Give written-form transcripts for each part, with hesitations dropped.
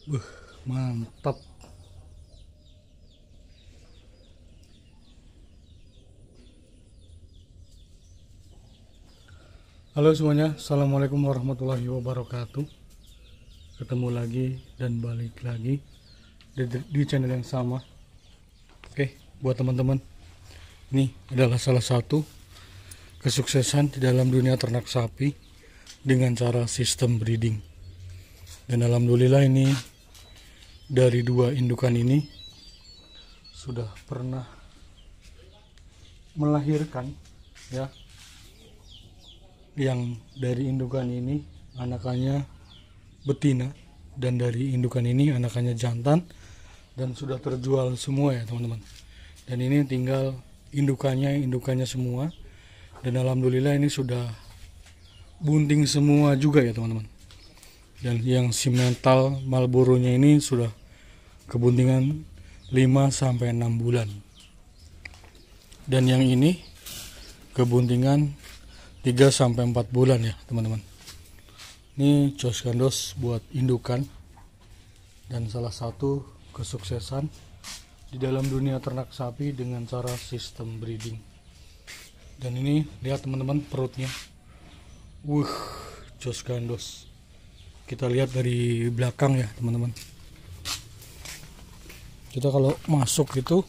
Mantap. Halo semuanya, assalamualaikum warahmatullahi wabarakatuh. Ketemu lagi dan balik lagi di channel yang sama. Oke, buat teman-teman, ini adalah salah satu kesuksesan di dalam dunia ternak sapi dengan cara sistem breeding. Dan alhamdulillah ini dari dua indukan ini sudah pernah melahirkan, ya. Yang dari indukan ini anakannya betina dan dari indukan ini anakannya jantan dan sudah terjual semua ya teman-teman. Dan ini tinggal indukannya semua, dan alhamdulillah ini sudah bunting semua juga ya teman-teman. Dan yang simental Marlboro-nya ini sudah kebuntingan 5-6 bulan. Dan yang ini kebuntingan 3-4 bulan ya teman-teman. Ini Jos Gandos buat indukan, dan salah satu kesuksesan di dalam dunia ternak sapi dengan cara sistem breeding. Dan ini lihat teman-teman perutnya, Jos Gandos. Kita lihat dari belakang ya teman-teman. Kita kalau masuk itu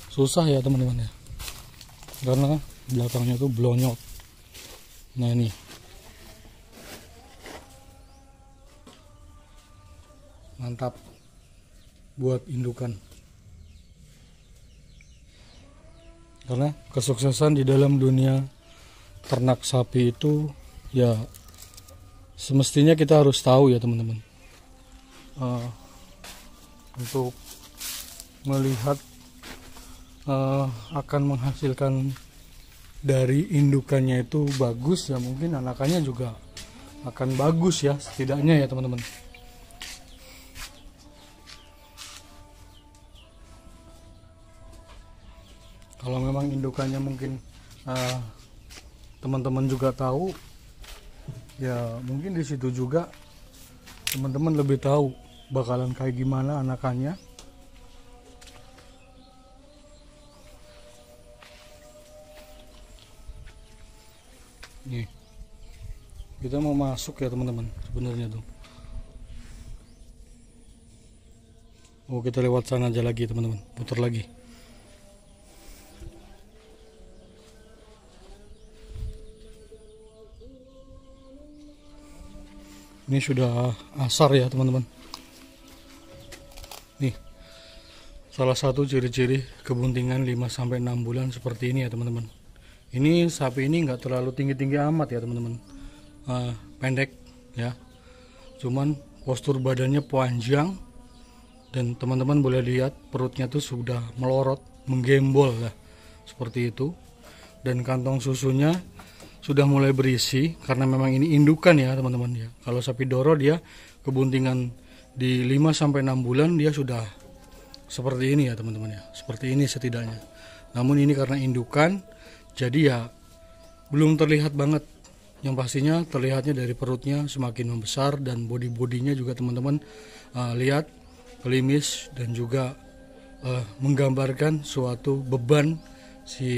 susah ya teman-teman ya, karena belakangnya tuh blonyot. Nah ini mantap buat indukan, karena kesuksesan di dalam dunia ternak sapi itu ya semestinya kita harus tahu ya teman-teman, untuk melihat akan menghasilkan dari indukannya itu bagus ya, mungkin anakannya juga akan bagus ya setidaknya ya teman-teman. Kalau memang indukannya mungkin teman-teman juga tahu ya, mungkin di situ juga teman-teman lebih tahu bakalan kayak gimana anakannya. Nih, kita mau masuk ya teman-teman sebenarnya tuh. Oh, kita lewat sana aja lagi teman-teman, putar lagi. Ini sudah asar ya teman-teman. Nih, salah satu ciri-ciri kebuntingan 5-6 bulan seperti ini ya teman-teman. Ini sapi ini nggak terlalu tinggi-tinggi amat ya teman-teman, pendek ya, cuman postur badannya panjang, dan teman-teman boleh lihat perutnya tuh sudah melorot, menggembol lah seperti itu. Dan kantong susunya sudah mulai berisi, karena memang ini indukan ya teman-teman ya. Kalau sapi Doro dia kebuntingan di 5-6 bulan dia sudah seperti ini ya teman-teman ya, seperti ini setidaknya. Namun ini karena indukan, jadi ya belum terlihat banget. Yang pastinya terlihatnya dari perutnya semakin membesar, dan body-bodinya juga teman-teman lihat pelimis, dan juga menggambarkan suatu beban si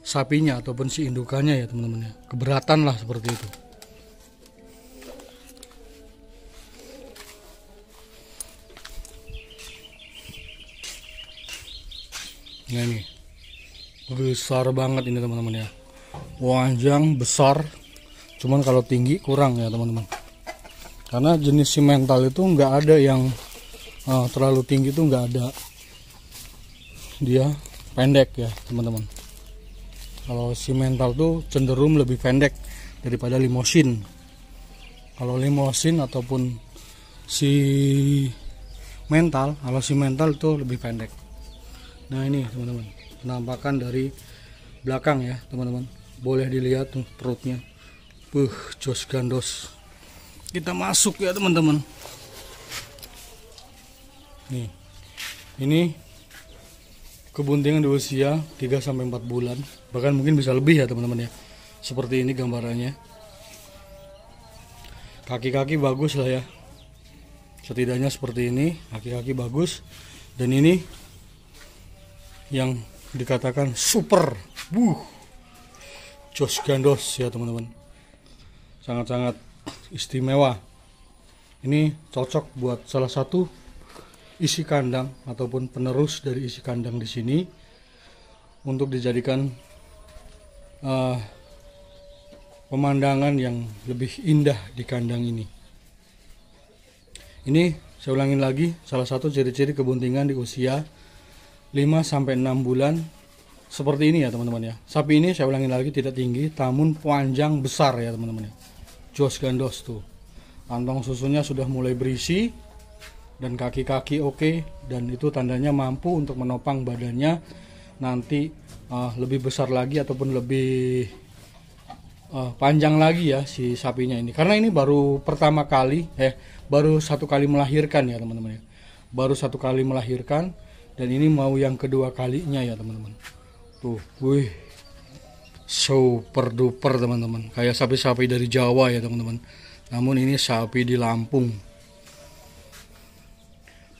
sapinya ataupun si indukannya ya teman-teman ya, keberatan lah seperti itu. Nah ini besar banget ini teman-teman ya, panjang besar, cuman kalau tinggi kurang ya teman-teman, karena jenis simental itu nggak ada yang terlalu tinggi, itu nggak ada, dia pendek ya teman-teman. Kalau simental tuh cenderung lebih pendek daripada limosin. Kalau limosin ataupun si mental, kalau si mental tuh lebih pendek. Nah ini teman-teman, penampakan dari belakang ya teman-teman, boleh dilihat tuh perutnya, Jos Gandos. Kita masuk ya teman-teman. Nih, ini kebuntingan di usia 3-4 bulan, bahkan mungkin bisa lebih ya teman-teman ya. Seperti ini gambarannya. Kaki-kaki bagus lah ya, setidaknya seperti ini, kaki-kaki bagus. Dan ini yang dikatakan super, Jos Gandos ya teman-teman, sangat-sangat istimewa. Ini cocok buat salah satu isi kandang ataupun penerus dari isi kandang di sini untuk dijadikan pemandangan yang lebih indah di kandang ini. Ini saya ulangin lagi, salah satu ciri-ciri kebuntingan di usia 5-6 bulan seperti ini ya teman-teman ya. Sapi ini saya ulangin lagi tidak tinggi, namun panjang besar ya teman-teman ya. Jos Gandos tuh. Kantong susunya sudah mulai berisi dan kaki-kaki oke, dan itu tandanya mampu untuk menopang badannya nanti lebih besar lagi ataupun lebih panjang lagi ya si sapinya ini. Karena ini baru pertama kali baru 1 kali melahirkan ya teman-teman ya. Baru 1 kali melahirkan dan ini mau yang kedua kalinya ya teman-teman. Tuh, wih, super duper teman-teman. Kayak sapi-sapi dari Jawa ya teman-teman. Namun ini sapi di Lampung.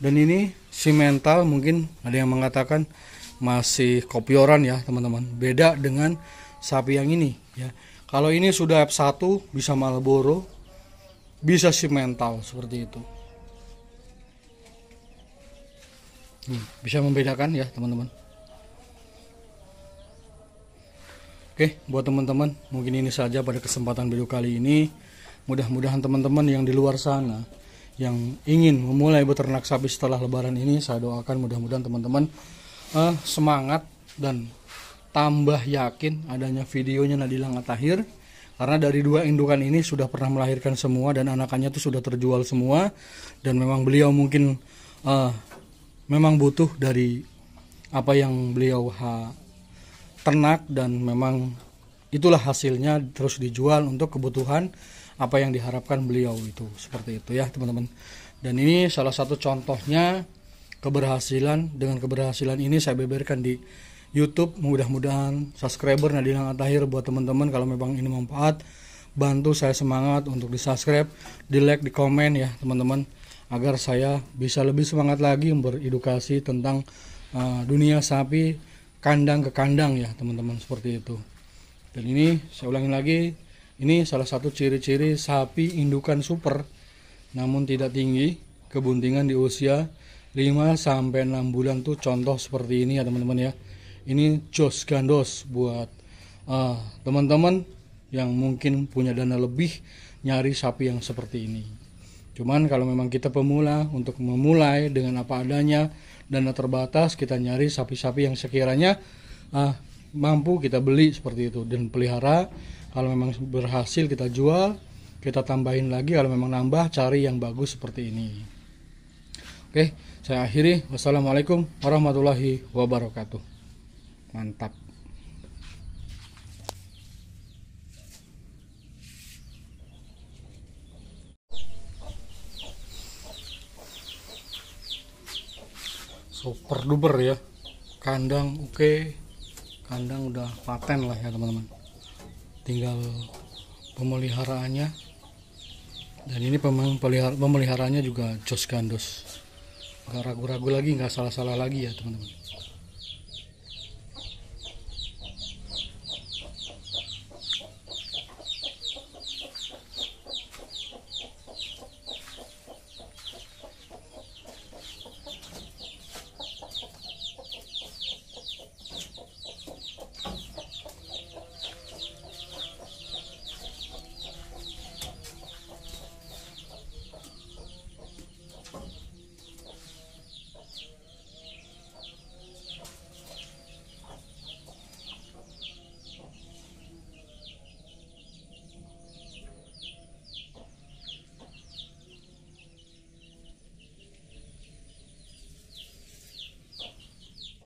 Dan ini si mental mungkin ada yang mengatakan masih kopioran ya teman-teman. Beda dengan sapi yang ini ya. Kalau ini sudah F1 bisa Marlboro, bisa si mental seperti itu. Bisa membedakan ya teman-teman. Oke, buat teman-teman mungkin ini saja pada kesempatan video kali ini. Mudah-mudahan teman-teman yang di luar sana yang ingin memulai beternak sapi setelah lebaran ini, saya doakan mudah-mudahan teman-teman semangat dan tambah yakin adanya videonya Nadila Ngatahir. Karena dari 2 indukan ini sudah pernah melahirkan semua dan anakannya itu sudah terjual semua. Dan memang beliau mungkin memang butuh dari apa yang beliau ternak, dan memang itulah hasilnya terus dijual untuk kebutuhan apa yang diharapkan beliau itu, seperti itu ya teman-teman. Dan ini salah satu contohnya keberhasilan. Dengan keberhasilan ini saya beberkan di YouTube. Mudah-mudahan subscriber Nadila Ngatahir buat teman-teman, kalau memang ini manfaat, bantu saya semangat untuk di subscribe, di like, di komen ya teman-teman, agar saya bisa lebih semangat lagi beredukasi tentang dunia sapi kandang ke kandang ya teman-teman, seperti itu. Dan ini saya ulangin lagi, ini salah satu ciri-ciri sapi indukan super namun tidak tinggi, kebuntingan di usia 5-6 bulan tuh contoh seperti ini ya teman-teman ya. Ini Jos Gandos buat teman-teman yang mungkin punya dana lebih nyari sapi yang seperti ini. Cuman kalau memang kita pemula, untuk memulai dengan apa adanya, dana terbatas, kita nyari sapi-sapi yang sekiranya mampu kita beli seperti itu dan pelihara. Kalau memang berhasil kita jual, kita tambahin lagi. Kalau memang nambah, cari yang bagus seperti ini. Oke, saya akhiri. Wassalamualaikum warahmatullahi wabarakatuh. Mantap. Super duper ya. Kandang oke. Kandang udah paten lah ya teman-teman. Tinggal pemeliharaannya. Dan ini pemeliharaannya juga Jos Gandos. Gak ragu-ragu lagi, gak salah-salah lagi ya teman-teman.